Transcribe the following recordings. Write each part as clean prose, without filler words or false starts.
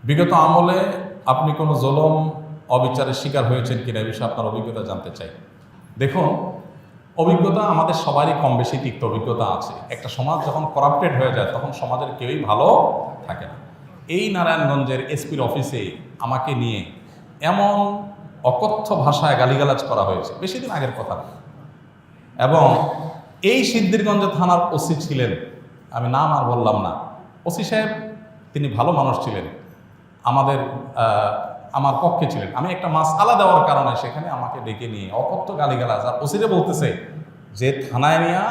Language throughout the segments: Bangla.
বিগত আমলে আপনি কোনো জুলুম অবিচারের শিকার হয়েছেন কিনা এই বিষয়ে আপনার অভিজ্ঞতা জানতে চাই। দেখুন, অভিজ্ঞতা আমাদের সবারই কম বেশি তিক্ত অভিজ্ঞতা আছে। একটা সমাজ যখন করাপ্টেড হয়ে যায় তখন সমাজের কেউই ভালো থাকে না। এই নারায়ণগঞ্জের এসপির অফিসে আমাকে নিয়ে এমন অকথ্য ভাষায় গালিগালাজ করা হয়েছে, বেশি দিন আগের কথা। এবং এই সিদ্ধিরগঞ্জ থানার ওসি ছিলেন, আমি নাম আর বললাম না, ওসি সাহেব তিনি ভালো মানুষ ছিলেন, আমার পক্ষে ছিলেন। আমি একটা মাসআলা দেওয়ার কারণে সেখানে আমাকে ডেকে নিয়ে অকথ্য গালিগালাজ, আর ওসিরে বলতেছে যে থানায় নিয়া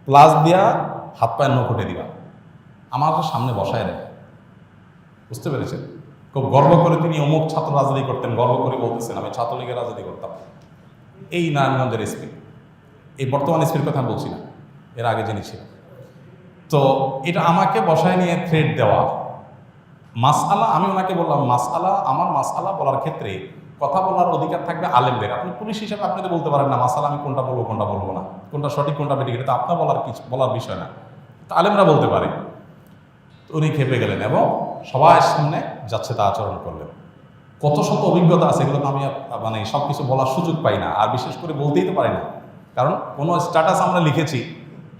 প্লাস দিয়া হাত পায়ের নখুটে দিবা, আমার সামনে বসায় দেয়। বুঝতে পেরেছেন? খুব গর্ব করে তিনি অমুক ছাত্র রাজনীতি করতেন, গর্ব করে বলতেছেন আমি ছাত্রলীগের রাজনীতি করতাম। এই নারায়ণগঞ্জের এসপি, এই বর্তমান এসপির কথা আমি বলছি না, এর আগে যিনি ছিল। তো এটা আমাকে বসায় নিয়ে থ্রেট দেওয়া। মাসআলা, আমি ওনাকে বললাম মাসআলা, আমার মাসআলা বলার ক্ষেত্রে কথা বলার অধিকার থাকবে আলেমদের। আপনি পুলিশ হিসেবে আপনি তো বলতে পারেন না মাসআলা আমি কোনটা বলবো কোনটা বলবো না, কোনটা সঠিক কোনটা বেঠিক, এটা তো আপনার বলার বিষয় না, তো আলেমরা বলতে পারে। তো উনি খেপে গেলেন এবং সবার সামনে যাচ্ছে তা আচরণ করলেন। কত শত অভিজ্ঞতা আছে, এগুলো তো আমি সব কিছু বলার সুযোগ পাই না, আর বিশেষ করে বলতেই তো পারি না। কারণ কোনো স্ট্যাটাস আমরা লিখেছি,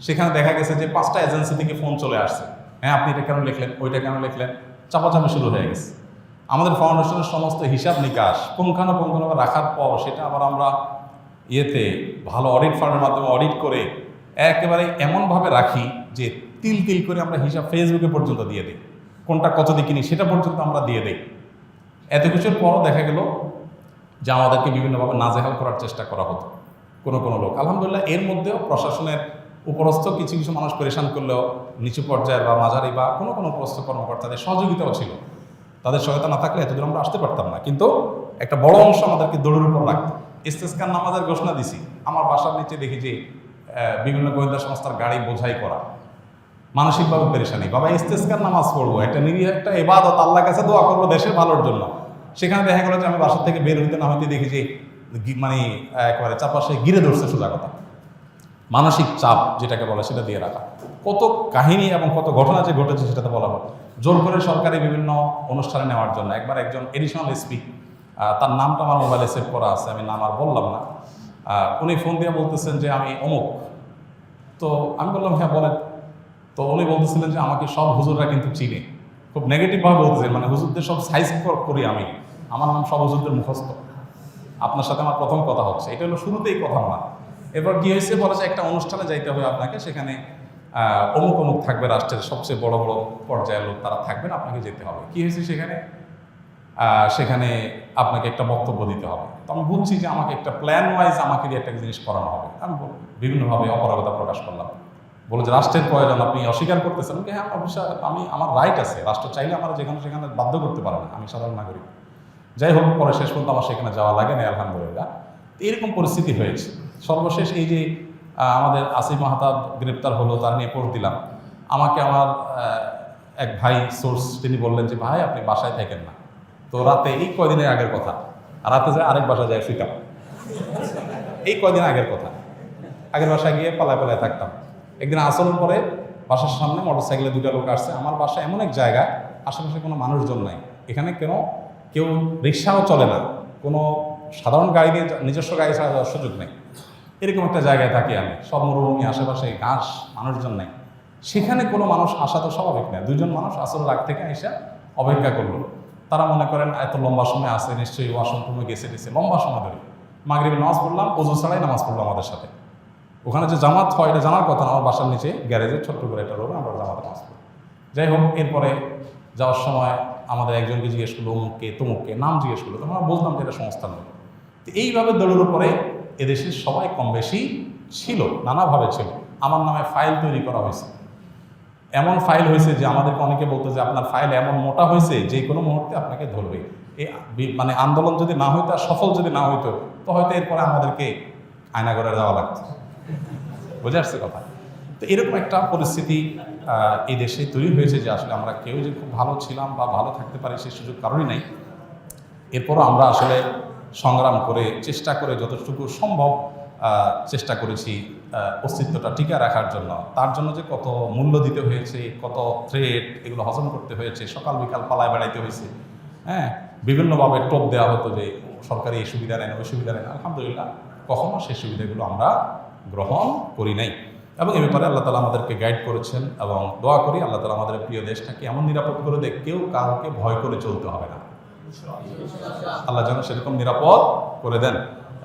সেখানে দেখা গেছে যে 5টা এজেন্সি থেকে ফোন চলে আসছে, হ্যাঁ আপনি এটা কেন লিখলেন, ওইটা কেন লিখলেন, চাপাচাপি শুরু হয়ে গেছে। আমাদের ফাউন্ডেশনের সমস্ত হিসাব নিকাশ পুঙ্খানুপুঙ্খভাবে রাখার পর সেটা আবার আমরা ভালো অডিট ফার্মের মাধ্যমে অডিট করে একেবারে এমনভাবে রাখি যে তিল তিল করে আমরা হিসাব ফেসবুকে পর্যন্ত দিয়ে দিই, কোনটা কত দিয়ে কিনি সেটা পর্যন্ত আমরা দিয়ে দিই। এত কিছুর পরও দেখা গেল যে আমাদেরকে বিভিন্নভাবে নাজেহাল করার চেষ্টা করা হতো কোনো লোক। আলহামদুলিল্লাহ এর মধ্যেও প্রশাসনের উপরস্থ কিছু কিছু মানুষ পরেশান করলেও নিচু পর্যায়ের বা মাঝারি বা কোনো উপরস্থ কর্মকর্তাদের সহযোগিতাও ছিল। তাদের সহায়তা না থাকলে এতদূর আমরা আসতে পারতাম না। কিন্তু একটা বড় অংশ আমাদেরকে দৌড়ের উপর রাখতো। ইস্তেসকার নামাজের ঘোষণা দিছি, আমার বাসার নিচে দেখি যে বিভিন্ন গোয়েন্দা সংস্থার গাড়ি বোঝাই করা, মানসিকভাবে পেরেশানি, বাবা ইস্তেসকার নামাজ পড়বো, একটা নিরীহ একটা ইবাদত, আল্লাহর কাছে দোয়া করবো দেশের ভালোর জন্য। সেখানে দেখা গেল যে আমি বাসা থেকে বের হইতে না হইতে দেখি যে একেবারে চারপাশে ঘিরে ধরছে, সোজা কথা মানসিক চাপ যেটাকে বলে সেটা দিয়ে রাখা। কত কাহিনী এবং কত ঘটনা যে ঘটেছে সেটা তো বলা হয়। জোর করে সরকারি বিভিন্ন অনুষ্ঠানে নেওয়ার জন্য একবার একজন এডিশনাল এসপি, তার নামটা আমার মোবাইলে সেভ করা আছে, আমি নাম আর বললাম না, উনি ফোন দিয়ে বলতেছেন যে আমি অমুক। তো আমি বললাম হ্যাঁ বলেন। তো উনি বলতেছিলেন যে আমাকে সব হুজুররা কিন্তু চিনে, খুব নেগেটিভভাবে বলতেছেন, মানে হুজুরদের সব সাইজ করি আমি, আমার নাম সব হুজুরদের মুখস্থ, আপনার সাথে আমার প্রথম কথা হচ্ছে। এটা হলো শুরুতেই কথা না। এরপর কি হয়েছে, বলে যে একটা অনুষ্ঠানে যাইতে হবে আপনাকে, সেখানে অমুক থাকবে, রাষ্ট্রের সবচেয়ে বড় বড় পর্যায়ের লোক তারা থাকবেন, আপনাকে যেতে হবে। কি হয়েছে সেখানে আপনাকে একটা বক্তব্য দিতে হবে। তো আমি বুঝছি যে আমাকে একটা প্ল্যান ওয়াইজ আমাকে দিয়ে একটা জিনিস করানো হবে। আমি বিভিন্নভাবে অপারগতা প্রকাশ করলাম, বলে যে রাষ্ট্রের প্রয়োজন আপনি অস্বীকার করতেছেন। হ্যাঁ আমার রাইট আছে, রাষ্ট্র চাইলে আমার যেখানে সেখানে বাধ্য করতে পারে না, আমি সাধারণ নাগরিক। যাই হোক, পরে শেষ পর্যন্ত আমার সেখানে যাওয়া লাগে না, আলহামদুলিল্লাহ। এরকম পরিস্থিতি হয়েছে। সর্বশেষ এই যে আমাদের আসিফ মাহতাব গ্রেপ্তার হলো, তার নিয়ে পোস্ট দিলাম, আমাকে আমার এক ভাই সোর্স তিনি বললেন যে ভাই আপনি বাসায় থাকেন না। তো রাতে, এই কয়দিনের আগের কথা, রাতে যায় আরেক বাসায় যায় শুইতাম, এই কয়দিন আগের কথা। আগের বাসায় গিয়ে পালায় থাকতাম। একদিন আসরের পরে বাসার সামনে মোটরসাইকেলে 2টা লোক আসছে। আমার বাসা এমন এক জায়গায় আশেপাশে কোনো মানুষজন নাই, এখানে কেউ রিক্সাও চলে না, কোনো সাধারণ গাড়ি দিয়ে নিজস্ব গাড়ি ছাড়া যাওয়ার সুযোগ নেই, এরকম একটা জায়গায় থাকি আমি। সব মরুভূমি, আশেপাশে ঘাস, মানুষজন নাই। সেখানে কোনো মানুষ আসা তো স্বাভাবিক না। 2জন মানুষ আসরের আগ থেকে এসে অপেক্ষা করলো। তারা মনে করেন এত লম্বা সময় আসে, নিশ্চয়ই ওয়াশরুম রুমে গেছে লম্বা সময় ধরে। মাগরিবের নামাজ পড়লাম, ওযু ছাড়াই নামাজ পড়লো আমাদের সাথে। ওখানে যে জামাত হয় এটা জানার কথা না, আমার বাসার নিচে গ্যারেজে ছোট্ট করে একটা রুমে আমরা জামাতে নামাজ পড়ি। যাই হোক, এরপরে যাওয়ার সময় আমাদের একজনকে জিজ্ঞেস করলো অমুককে তমুককে, নাম জিজ্ঞেস করলো, তখন আমরা বুঝলাম যে এটা সংস্থার লোক। তো এইভাবে দৌড়ের উপরে এদেশের সবাই কম বেশি ছিল, নানাভাবে ছিল। আমার নামে ফাইল তৈরি করা হয়েছে, এমন ফাইল হয়েছে যে আমাদেরকে অনেকে বলতো যে আপনার ফাইল এমন মোটা হয়েছে যে কোনো মুহূর্তে আপনাকে ধরবে। এই আন্দোলন যদি না হইতো, সফল যদি না হইতো, তো হয়তো এরপরে আমাদেরকে আয়নাঘরে যাওয়া লাগতো। বুঝে আসছে কথা? তো এরকম একটা পরিস্থিতি এই দেশে তৈরি হয়েছে যে আসলে আমরা কেউ যে খুব ভালো ছিলাম বা ভালো থাকতে পারি সেই সুযোগ কারণই নাই। এরপরও আমরা আসলে সংগ্রাম করে চেষ্টা করে যতটুকু সম্ভব চেষ্টা করেছি অস্তিত্বটা টিকে রাখার জন্য। তার জন্য যে কত মূল্য দিতে হয়েছে, কত থ্রেট, এগুলো হজম করতে হয়েছে, সকাল বিকাল পালায় বেড়াইতে হয়েছে, হ্যাঁ, বিভিন্নভাবে টোপ দেওয়া হতো যে সরকারি এই সুবিধা নেন, ওই সুবিধা নেন। আলহামদুলিল্লাহ কখনো সেই সুবিধাগুলো আমরা গ্রহণ করি নাই, এবং এ ব্যাপারে আল্লাহ তালা আমাদেরকে গাইড করেছেন। এবং দোয়া করি আল্লাহ তালা আমাদের প্রিয় দেশটাকে এমন নিরাপদ করে দেয়, কেউ কাউকে ভয় করে চলতে হবে না। আল্লাহ যেন সেরকম নিরাপদ করে দেন,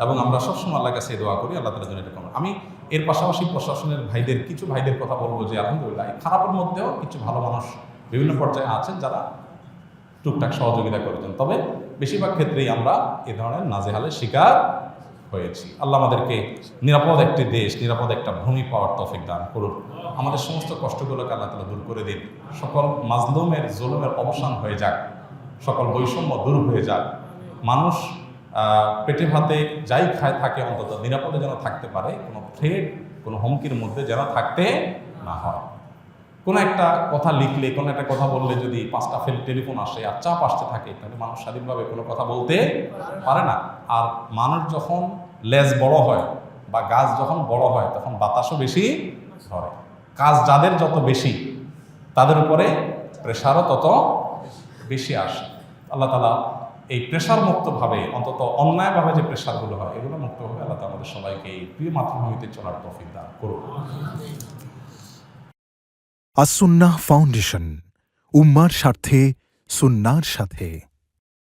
এবং আমরা সবসময় আল্লাহর কাছে দোয়া করি আল্লাহ তালা যেন এরকম। আমি এর পাশাপাশি প্রশাসনের কিছু ভাইদের কথা বলবো যে আলহামদুলিল্লাহ খারাপের মধ্যেও কিছু ভালো মানুষ বিভিন্ন পর্যায়ে আছেন যারা টুকটাক সহযোগিতা করেছেন, তবে বেশিরভাগ ক্ষেত্রেই আমরা এ ধরনের নাজেহালের শিকার হয়েছি। আল্লাহ আমাদেরকে নিরাপদ একটি দেশ, নিরাপদ একটা ভূমি পাওয়ার তৌফিক দান করুন। আমাদের সমস্ত কষ্টগুলোকে আল্লাহ তাআলা দূর করে দিন। সকল মাজলুমের জুলুমের অবসান হয়ে যাক, সকল বৈষম্য দূর হয়ে যাক। মানুষ পেটে ভাতে যাই খায় থাকে অন্তত নিরাপদে যেন থাকতে পারে, কোনো থ্রেট, কোনো হুমকির মধ্যে যেন থাকতে না হয়। কোনো একটা কথা লিখলে, কোনো একটা কথা বললে যদি 5টা টেলিফোন আসে আর চাপ আসতে থাকে, তাহলে মানুষ স্বাধীনভাবে কোনো কথা বলতে পারে না। আর মানুষ যখন লেজ বড় হয় বা গাছ যখন বড় হয় তখন বাতাসও বেশি ধরে। কাজ যাদের যত বেশি তাদের উপরে প্রেশারও তত বেশি আসে। আল্লাহ তাআলা এই প্রেশার মুক্তভাবে, অন্তত অন্যায়ভাবে যে প্রেশারগুলো হয় এগুলো মুক্তভাবে আল্লাহ তাআলা আমাদের সবাইকে এই প্রিয় মাতৃভূমিতে চলার তৌফিক দান করুন। আসুন্নাহ ফাউন্ডেশন, উম্মার স্বার্থে সুন্নাহর সাথে।